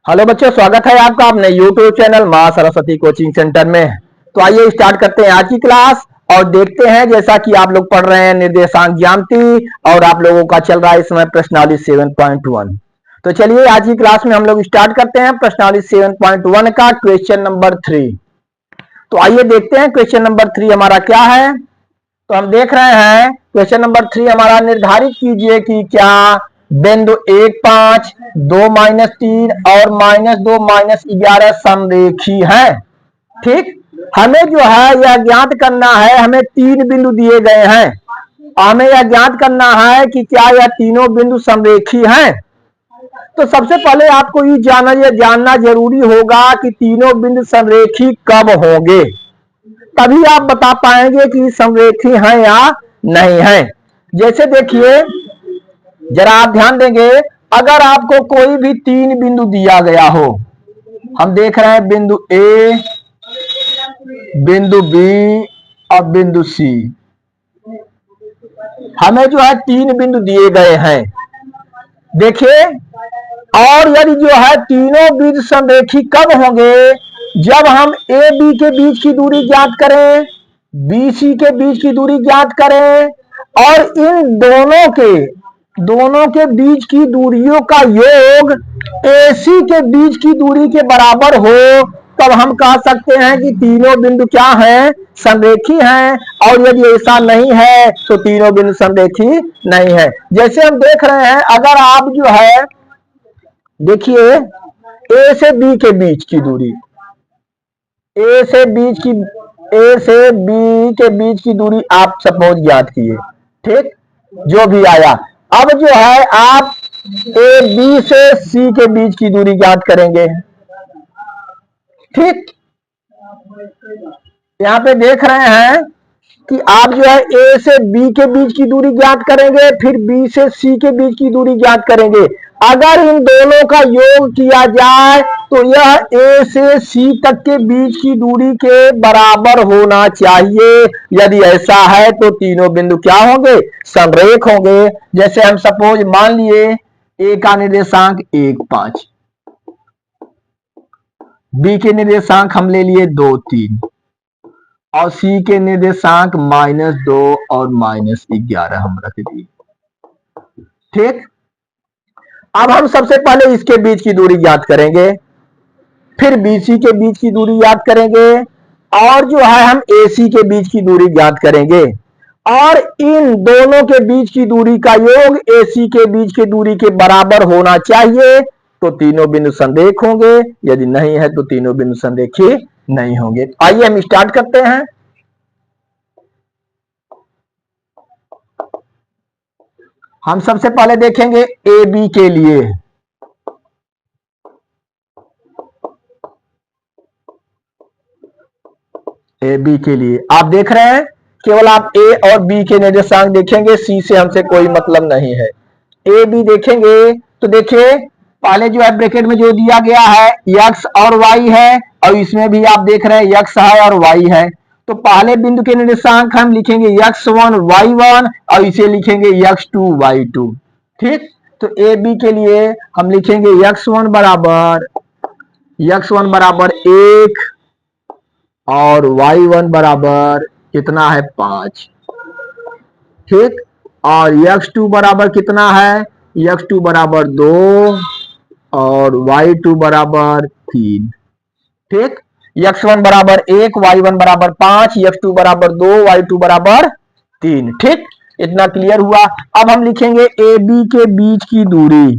Hello बच्चों, स्वागत है आपका अपने YouTube चैनल मां सरस्वती कोचिंग सेंटर में। तो आइए स्टार्ट करते हैं आज की क्लास और देखते हैं जैसा कि आप लोग पढ़ रहे हैं निर्देशांक ज्यामिति और आप लोगों का चल रहा है इस समय प्रश्नावली 7.1। तो चलिए आज की क्लास में हम लोग स्टार्ट करते हैं प्रश्नावली 7.1 का क्वेश्चन नंबर 3। तो आइए देखते हैं क्वेश्चन नंबर 3 हमारा क्या है। तो हम देख रहे हैं क्वेश्चन नंबर 3 हमारा, निर्धारित कीजिए कि क्या बिंदु 1, 5, 2-3 और -2-11 समरेखी है। ठीक, हमें जो है यह ज्ञात करना है, हमें 3 बिंदु दिए गए हैं। हमें यह ज्ञात करना है कि क्या यह तीनों बिंदु समरेखी हैं। तो सबसे पहले आपको ये जानना जरूरी होगा कि तीनों बिंदु समरेखी कब होंगे, तभी आप बता पाएंगे कि समरेखी हैं या नहीं है। जैसे देखिए, जरा आप ध्यान देंगे, अगर आपको कोई भी 3 बिंदु दिया गया हो, हम देख रहे हैं बिंदु ए, बिंदु बी और बिंदु सी, हमें जो है 3 बिंदु दिए गए हैं। देखिए, और यदि जो है तीनों बिंदु समरेखी कब होंगे, जब हम ए बी के बीच की दूरी ज्ञात करें, बी सी के बीच की दूरी ज्ञात करें और इन दोनों के बीच की दूरियों का योग AC के बीच की दूरी के बराबर हो, तब हम कह सकते हैं कि तीनों बिंदु क्या हैं, समरेखी हैं। और यदि ऐसा नहीं है तो तीनों बिंदु समरेखी नहीं है। जैसे हम देख रहे हैं, अगर आप जो है देखिए ए से बी के बीच की दूरी, ए से बी के बीच की दूरी आप सपोज ज्ञात किए, ठीक, जो भी आया। अब जो है आप ए बी से सी के बीच की दूरी ज्ञात करेंगे। ठीक, यहाँ पे देख रहे हैं कि आप जो है ए से बी के बीच की दूरी ज्ञात करेंगे, फिर बी से सी के बीच की दूरी ज्ञात करेंगे। अगर इन दोनों का योग किया जाए तो यह ए से सी तक के बीच की दूरी के बराबर होना चाहिए। यदि ऐसा है तो तीनों बिंदु क्या होंगे, समरेख होंगे। जैसे हम सपोज मान लिए ए का निर्देशांक 1, 5, बी के निर्देशांक हम ले लिए 2, 3 और सी के निर्देशांक -2 और -11 हम रख दिए। ठीक, अब हम सबसे पहले इसके बीच की दूरी ज्ञात करेंगे, फिर BC के बीच की दूरी ज्ञात करेंगे और जो है हम AC के बीच की दूरी ज्ञात करेंगे। और इन दोनों के बीच की दूरी का योग AC के बीच की दूरी के बराबर होना चाहिए, तो तीनों बिंदु समरेख होंगे। यदि नहीं है तो तीनों बिंदु समरेखी नहीं होंगे। आइए हम स्टार्ट करते हैं। हम सबसे पहले देखेंगे AB के लिए। AB के लिए आप देख रहे हैं, केवल आप A और B के निर्देशांक देखेंगे, C से हमसे कोई मतलब नहीं है। AB देखेंगे तो देखिए, पहले जो है ब्रैकेट में जो दिया गया है x और y है, और इसमें भी आप देख रहे हैं x है और y है। तो पहले बिंदु के निर्देशांक हम लिखेंगे x1 y1 और इसे लिखेंगे x2 y2। ठीक, तो AB के लिए हम लिखेंगे x1 बराबर 1 और y1 बराबर कितना है, 5। ठीक, और x2 बराबर कितना है, x2 बराबर 2 और y2 बराबर 3। ठीक, x1 बराबर 1, y1 बराबर 5, x2 बराबर 2, y2 बराबर 3। ठीक, इतना क्लियर हुआ। अब हम लिखेंगे AB के बीच की दूरी।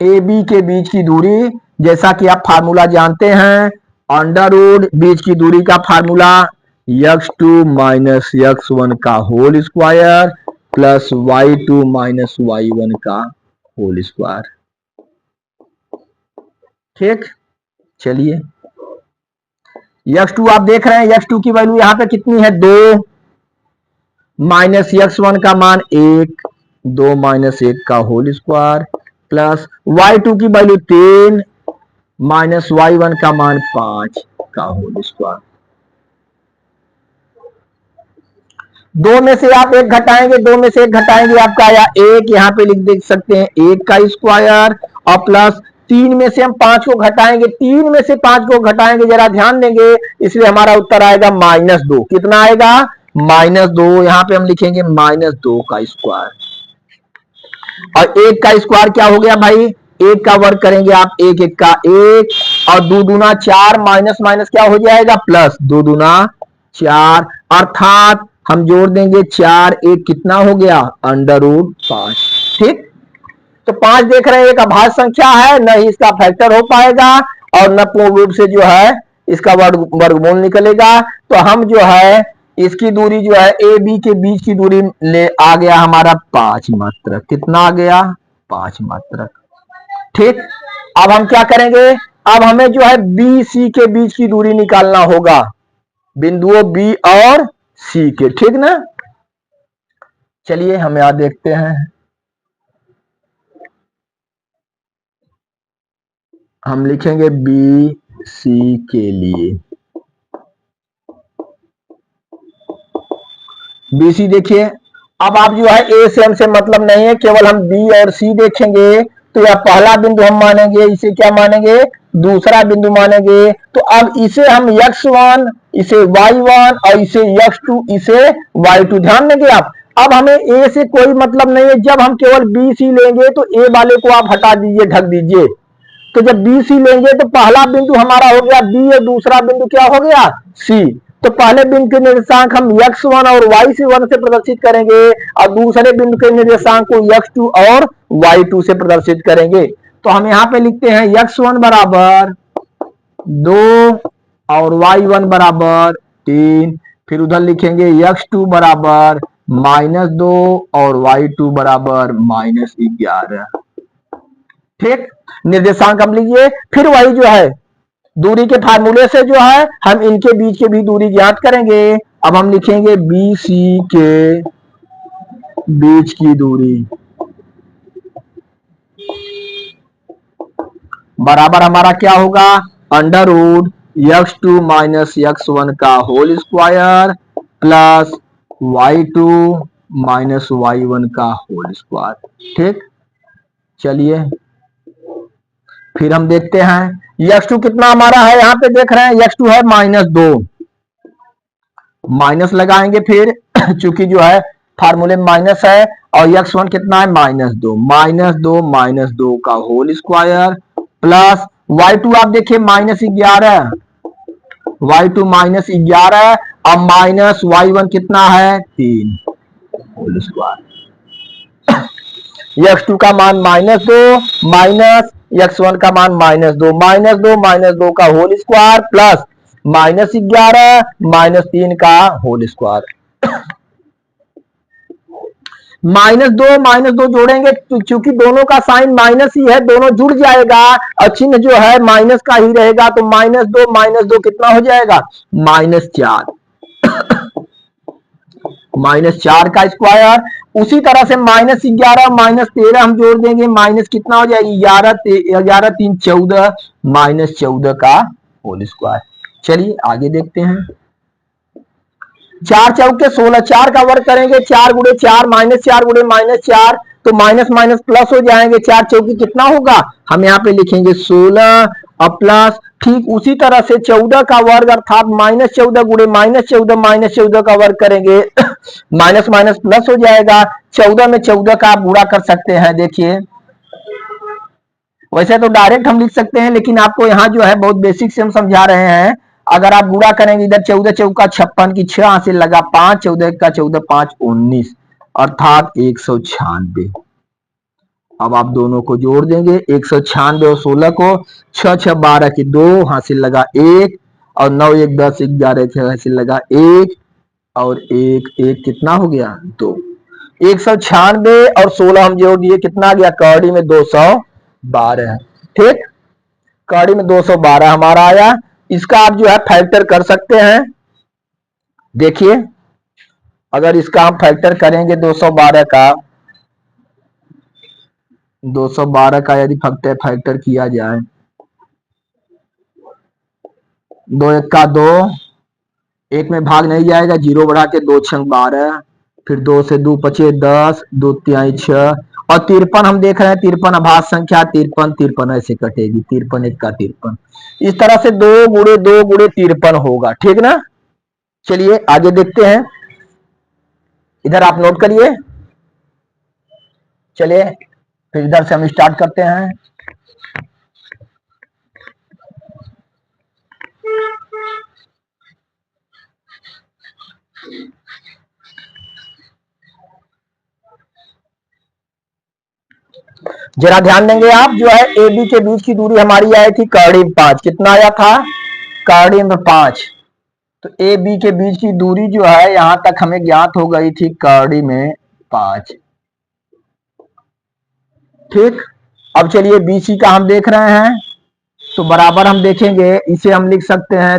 AB के बीच की दूरी, जैसा कि आप फार्मूला जानते हैं, अंडर रूट बीच की दूरी का फार्मूला x2 माइनस x1 का whole square plus y2 minus y1 का होल स्क्वायर। ठीक, चलिए x2 आप देख रहे हैं, x2 की वैल्यू यहां पे कितनी है, 2 माइनस x1 का मान 1, 2 माइनस 1 का होल स्क्वायर प्लस y2 की वैल्यू 3 माइनस y1 का मान 5 का होल स्क्वायर। दो में से आप एक घटाएंगे, दो में से एक घटाएंगे, आपका आया एक, यहाँ पे लिख देख सकते हैं एक का स्क्वायर, और प्लस तीन में से हम पांच को घटाएंगे, तीन में से पांच को घटाएंगे, जरा ध्यान देंगे, इसलिए हमारा उत्तर आएगा -2। कितना आएगा? -2। यहाँ पे हम लिखेंगे -2 का स्क्वायर। और एक का स्क्वायर क्या हो गया भाई? एक का वर्ग करेंगे आप, एक एक का एक, और दो दूना चार, माइनस माइनस क्या हो जाएगा? प्लस, दो दूना चार, अर्थात हम जोड़ देंगे चार, एक कितना हो गया? √5। ठीक, तो पांच देख रहे हैं एक अभाज्य संख्या है, न ही इसका फैक्टर हो पाएगा और न पूर्ण रूप से जो है इसका वर्गमूल निकलेगा। तो हम जो है इसकी दूरी जो है ए बी के बीच की दूरी ले आ गया हमारा 5 मात्रक। कितना आ गया? 5 मात्रक। ठीक, अब हम क्या करेंगे? अब हमें जो है बी सी के बीच की दूरी निकालना होगा, बिंदुओं बी और सी के। ठीक ना? चलिए हम यहां देखते हैं, हम लिखेंगे बी सी के लिए। बी सी देखिए, अब आप जो है ए से हमसे मतलब नहीं है, केवल हम बी और सी देखेंगे। तो यह पहला बिंदु हम मानेंगे, इसे क्या मानेंगे? दूसरा बिंदु मानेंगे। तो अब इसे हम x1, इसे y1 और इसे x2, इसे y2। ध्यान देंगे आप, अब हमें ए से कोई मतलब नहीं है, जब हम केवल बी सी लेंगे तो ए वाले को आप हटा दीजिए, ढक दीजिए। तो जब बी सी लेंगे तो पहला बिंदु हमारा हो गया बी और दूसरा बिंदु क्या हो गया? सी। तो पहले बिंदु के निर्देशांक हम x1 और y1 से प्रदर्शित करेंगे, और दूसरे बिंदु के निर्देशांक को x2 और y2 से प्रदर्शित करेंगे। तो हम यहाँ पे लिखते हैं x1 बराबर 2 और y1 बराबर 3। फिर उधर लिखेंगे x2 बराबर -2 और y2 बराबर -11। ठीक, निर्देशांक हम लीजिए। फिर वही जो है दूरी के फार्मूले से जो है हम इनके बीच के भी दूरी ज्ञात करेंगे। अब हम लिखेंगे बी सी के बीच की दूरी बराबर हमारा क्या होगा? √x2 - x1 का whole square plus y2 - y1 का होल स्क्वायर। ठीक, चलिए फिर हम देखते हैं x2 कितना हमारा है, यहाँ पे देख रहे हैं x2 है -2, माइनस लगाएंगे फिर चूंकि जो है फार्मूले में माइनस है, और x1 कितना है? -2, -2 का होल स्क्वायर प्लस y2 आप देखिए -11, y2 -11, अब माइनस y1 कितना है? 3 होल स्क्वायर। x2 का मान -2 माइनस x1 का मान -2, -2 का होल स्क्वायर प्लस -11 -3 का होल स्क्वायर। -2 जोड़ेंगे, चूंकि दोनों का साइन माइनस ही है, दोनों जुड़ जाएगा और चिन्ह जो है माइनस का ही रहेगा। तो -2 कितना हो जाएगा? -4, -4 का स्क्वायर। उसी तरह से -11 -13 हम जोड़ देंगे, माइनस कितना हो जाएगी? 11 3 14, -14 का होल स्क्वायर। चलिए आगे देखते हैं। 4 चौके 16, 4 का वर्ग करेंगे, 4 गुणे 4 -4 गुणे -4, तो माइनस माइनस प्लस हो जाएंगे। 4 चौकी कितना होगा? हम यहाँ पे लिखेंगे 16 और प्लस। ठीक उसी तरह से 14 का वर्ग अर्थात -14 गुणे -14 का वर्ग करेंगे, माइनस माइनस प्लस हो जाएगा। 14 में 14 का आप गुणा कर सकते हैं। देखिए वैसे तो डायरेक्ट हम लिख सकते हैं, लेकिन आपको यहाँ जो है बहुत बेसिक से हम समझा रहे हैं। अगर आप गुणा करेंगे, इधर 14 चौका 56 की 6 हासिल लगा, 5 14 का 14 5 19 अर्थात 196। अब आप दोनों को जोड़ देंगे, 196 और 16 को, 6 6 12 की 2 हासिल लगा 1, और 9 1 10 11 हासिल लगा 1, और 1 1 कितना हो गया? 2। 196 और 16 हम जोड़ दिए, कितना गया? कौड़ी में 212। ठीक, कौड़ी में 212 हमारा आया। इसका आप जो है फैक्टर कर सकते हैं। देखिए अगर इसका हम फैक्टर करेंगे 212 का यदि फैक्टर किया जाए, 2 1 का 2, एक में भाग नहीं जाएगा, 0 बढ़ा के 2 6 12, फिर 2 से 2 पचे 10, 2 तिहाई 6 और 53 हम देख रहे हैं 53 अभाज्य संख्या 53 53 ऐसे कटेगी 53 1 का 53 इस तरह से 2 गुणे 2 गुणे 53 होगा ठीक ना। चलिए आगे देखते हैं इधर आप नोट करिए। चलिए फिर इधर से हम स्टार्ट करते हैं। जरा ध्यान देंगे आप जो है ए बी के बीच की दूरी हमारी आई थी कर्णिम 5 कितना आया था कर्णिम 5 तो ए बी के बीच की दूरी जो है यहां तक हमें ज्ञात हो गई थी कर्णिम 5 ठीक। अब चलिए बी सी का हम देख रहे हैं तो बराबर हम देखेंगे इसे हम लिख सकते हैं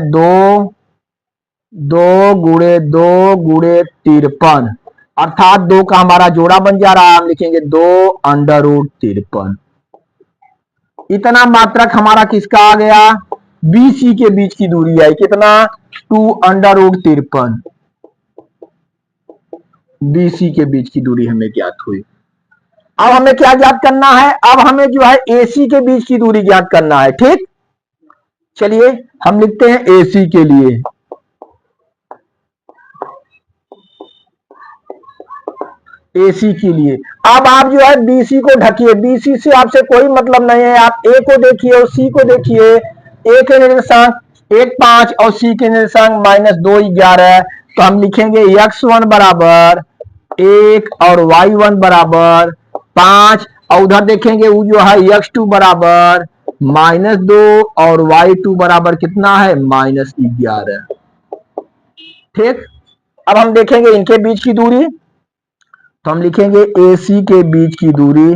2 गुणे 2 गुणे 53 अर्थात 2 का हमारा जोड़ा बन जा रहा है हम लिखेंगे 2 अंडर रूट 53 इतना मात्रक हमारा किसका आ गया बी सी के बीच की दूरी आई कितना 2 अंडर रूट 53 बी सी के बीच की दूरी हमें ज्ञात हुई। अब हमें क्या ज्ञात करना है अब हमें जो है एसी के बीच की दूरी ज्ञात करना है ठीक। चलिए हम लिखते हैं एसी के लिए एसी के लिए अब आप जो है बीसी को ढकिए बीसी से आपसे कोई मतलब नहीं है आप ए को देखिए और सी को देखिए ए के निर्देशांक 1 5 और सी के निर्देशांक -2 11 तो हम लिखेंगे x1 बराबर 1 और y1 बराबर 5 और उधर देखेंगे वो जो है x2 बराबर -2 और y2 बराबर कितना है -11 ठीक। अब हम देखेंगे इनके बीच की दूरी तो हम लिखेंगे AC के बीच की दूरी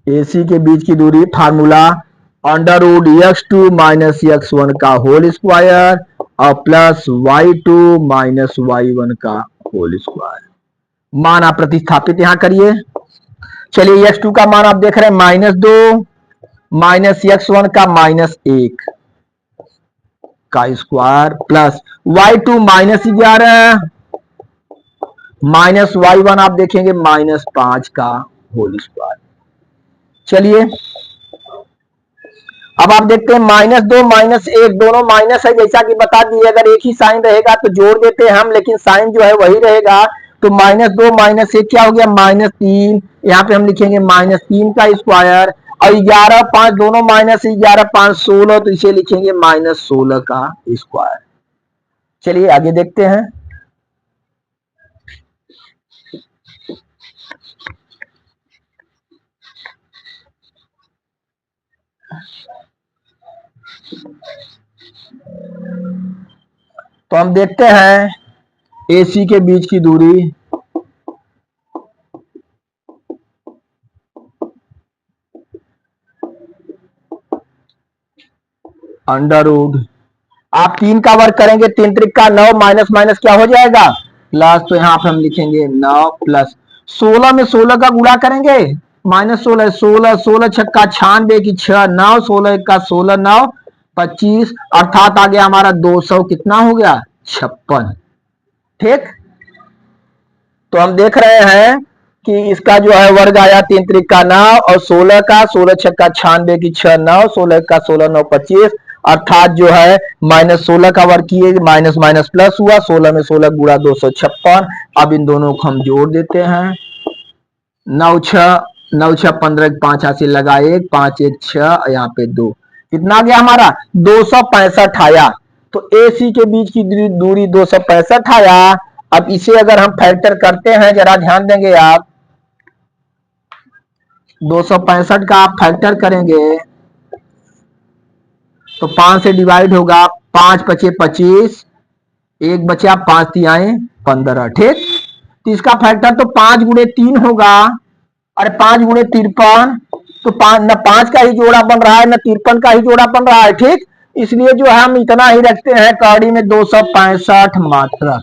AC के बीच की दूरी formula under root x2 minus x1 का होल स्क्वायर और प्लस y2 माइनस y1 का होल स्क्वायर मान आप प्रतिस्थापित यहां करिए। चलिए x2 का मान आप देख रहे हैं -2 माइनस x1 का -1 का square plus y2 -11 minus y1 आप देखेंगे -5 का होल स्क्वायर। चलिए अब आप देखते हैं -2 -1 दोनों माइनस है जैसा कि बता दिए अगर एक ही साइन रहेगा तो जोड़ देते हैं हम लेकिन साइन जो है वही रहेगा तो -2 -1 क्या हो गया -3 यहाँ पे हम लिखेंगे -3 का स्क्वायर और 11 5 दोनों माइनस 11 5 16 तो इसे लिखेंगे -16 का स्क्वायर। चलिए आगे देखते हैं। तो हम देखते हैं AC के बीच की दूरी अंडर रूट आप 3 का वर्ग करेंगे 3 त्रिक का 9 माइनस माइनस क्या हो जाएगा प्लस तो यहाँ पे हम लिखेंगे 9 प्लस 16 में 16 का गुणा करेंगे -16 16 16 छक्का 96 की 6 9 16 का 16 9 25 अर्थात आ गया हमारा 200 कितना हो गया 56 ठीक। तो हम देख रहे हैं कि इसका जो है वर्ग आया 3 त्रिक का 9 और 16 का 16 छक्का 96 की 6 9 16 का 16 9 25 अर्थात जो है -16 का वर्ग किए माइनस माइनस प्लस हुआ 16 में 16 गुणा 256 अब इन दोनों को हम जोड़ देते हैं 9 6 15 5 हाथ से लगा 1 5 1 6 यहाँ पे 2 कितना आ गया हमारा 265 आया। तो AC के बीच की दूरी 265 आया। अब इसे अगर हम फैक्टर करते हैं जरा ध्यान देंगे आप 265 का आप फैक्टर करेंगे तो 5 से डिवाइड होगा 5 पचे 25 एक बचा 5 तिहाई 15 ठीक। तो इसका फैक्टर तो 5 गुणे 3 होगा अरे 5 गुणे 53 तो 5 न 5 का ही जोड़ा बन रहा है न 53 का ही जोड़ा बन रहा है ठीक। इसलिए जो है हम इतना ही रखते हैं कौड़ी में 265 मात्रक।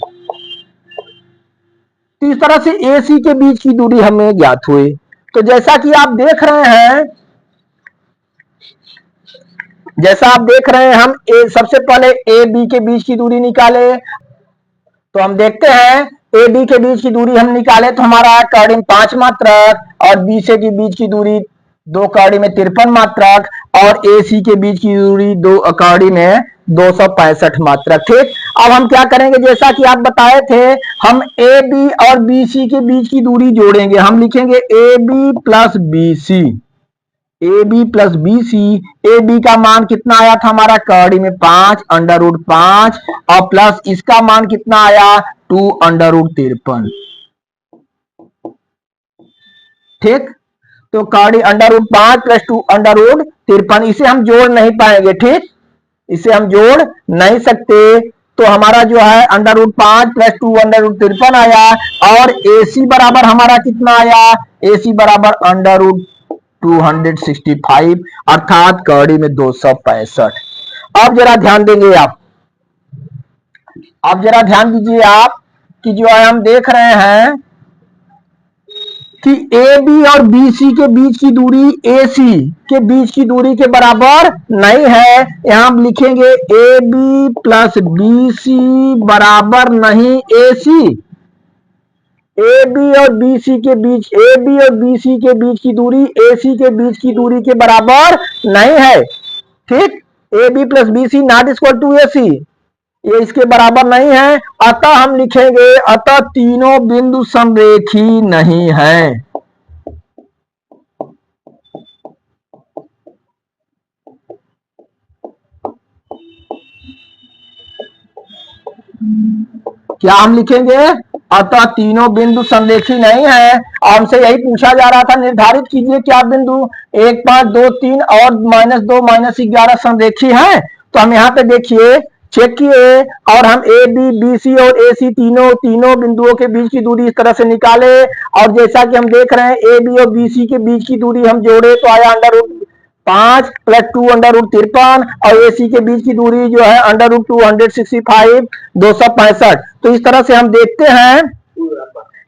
तो इस तरह से AC के बीच की दूरी हमें ज्ञात हुई। तो जैसा कि आप देख रहे हैं जैसा आप देख रहे हैं, हम सबसे पहले ए बी के बीच की दूरी निकाले, तो हम देखते हैं ए बी के बीच की दूरी हम निकाले तो हमारा कॉर्डिन 5 मात्रक, और बी से के बीच की दूरी 2 कॉर्डी में 53 मात्रक, और ए सी के बीच की दूरी 2 कॉर्डी में 265 मात्रक। ठीक, अब हम क्या करेंगे, जैसा कि आप बताए थे, हम ए बी और बी सी के बीच की दूरी जोड़ेंगे। हम लिखेंगे A B plus B C, A B plus B C. A B का मान कितना आया था हमारा कॉर्डी में 5 अंडर रूट 5, और प्लस इसका मान कितना आया 2 अंडर रूट 53। ठीक, तो कॉर्डी under root 5 plus 2 under root 53, इसे हम जोड़ नहीं पाएंगे। ठीक, इसे हम जोड़ नहीं सकते, तो हमारा जो है under root 5 plus 2 under root 53 आया, और ए सी बराबर हमारा कितना आया, ए सी बराबर अंडर रूट 265, अर्थात कॉर्डी में 265। अब जरा ध्यान देंगे आप जरा ध्यान दीजिए आप कि जो है हम देख रहे हैं कि ए बी और बी सी के बीच की दूरी ए सी के बीच की दूरी के बराबर नहीं है। यहां हम लिखेंगे A B plus B C बराबर नहीं ए सी। ए बी और बी सी के बीच, ए बी और बी सी के बीच की दूरी ए सी के बीच की दूरी के बराबर नहीं है। ठीक, A B plus B C not equal to A C, ये इसके बराबर नहीं है। अतः हम लिखेंगे अतः तीनों बिंदु समरेखी नहीं है। क्या हम लिखेंगे, अतः तीनों बिंदु समरेखी नहीं है। हमसे यही पूछा जा रहा था, निर्धारित कीजिए क्या बिंदु 1, 5, 2, 3 और -2, -11 समरेखी हैं। तो हम यहाँ पे देखिए चेक किए, और हम ए बी, बी सी और ए सी तीनों बिंदुओं के बीच की दूरी इस तरह से निकाले, और जैसा कि हम देख रहे हैं ए बी और बी सी के बीच की दूरी हम जोड़े तो आया under root 5 plus 2 under root 53, और ए सी के बीच की दूरी जो है अंडर रूट 265, 265। तो इस तरह से हम देखते हैं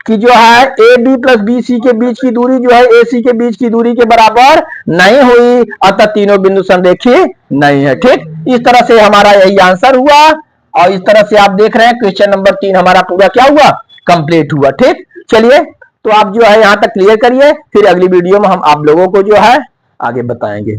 कि जो है A B plus B C के बीच की दूरी जो है ए सी के बीच की दूरी के बराबर नहीं हुई, अतः तीनों बिंदु समरेखी नहीं है। ठीक, इस तरह से हमारा यही आंसर हुआ, और इस तरह से आप देख रहे हैं क्वेश्चन नंबर 3 हमारा पूरा क्या हुआ, कंप्लीट हुआ। ठीक, चलिए तो आप जो है यहां तक क्लियर करिए, फिर अगली वीडियो में हम आप लोगों को जो है आगे बताएंगे।